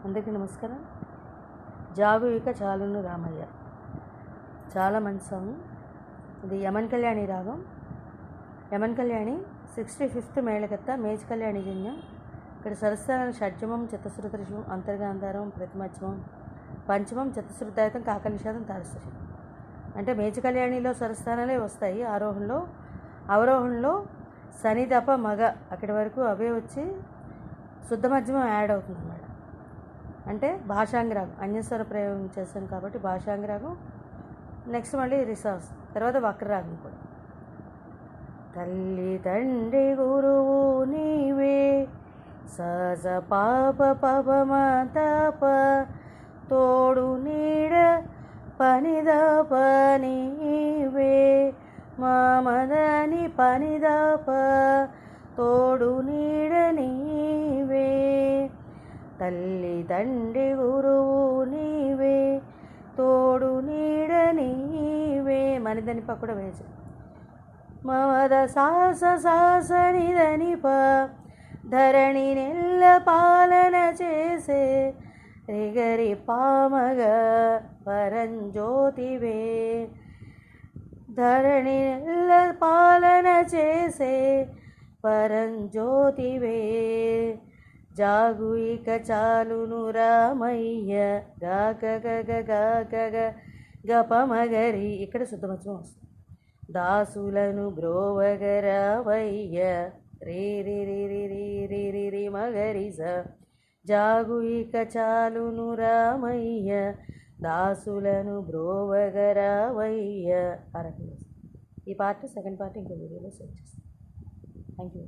అందరికీ నమస్కారం. జాగు ఇక చాలును రామయ్య చాలా మంచి సాంగ్. ఇది యమన్ కళ్యాణి రాగం. యమన్ కళ్యాణి 65th మేళకర్త, మేజ్ కళ్యాణి జన్యం. ఇక్కడ సరస్థానాలు షడ్జమం, చతుశ్రుతరిషం, అంతర్గాంధారం, ప్రతిమధ్యమం, పంచమం, చతుశ్రుతాయతం, కాకనిషాదం, తారస్థం. అంటే మేజ్ కళ్యాణిలో స్వరస్థానాలే వస్తాయి. ఆరోహణలో, అవరోహణలో సనిదప మగ అక్కడి వరకు అవే వచ్చి శుద్ధ మధ్యమం యాడ్ అవుతుంది అన్నమాట. అంటే భాషాంగరాగం, అన్యస్వర ప్రయోగం చేస్తాం కాబట్టి భాషాంగరాగం. నెక్స్ట్ మళ్ళీ రిసాస్, తర్వాత వక్రరాగం కూడా. తల్లి తండ్రి గురువు నీవే, సజ పాప పపమ తప, తోడు నీడ పనిదప నీవే, మామదని పనిదప, తోడు నీడ నీవే. తల్లి తండ్రి గురువు నీవే, తోడు నీడ నీవే. మనిదనిప కూడా వేసి మమద సాస సాస నిదనిప, ధరణి నెల్ల పాలన చేసే రిగరి పామగ పరంజ్యోతివే. ధరణి నెల్ల పాలన చేసే పరంజ్యోతివే. జాగు ఇక చాలును రామయ్య, గాక గగ గాక గపమగరి. ఇక్కడ శుద్ధమధ్యం వస్తుంది. దాసులను బ్రోవగరావయ్య, రే రి రి రి రి రి రి రి మగరిస. జాగు ఇక చాలును రామయ్య, దాసులను బ్రోవగరావయ్య. ఆ రకంగా ఈ పార్ట్, సెకండ్ పార్ట్ ఇంకో వీడియోలో సెట్ చేస్తాను. Thank you.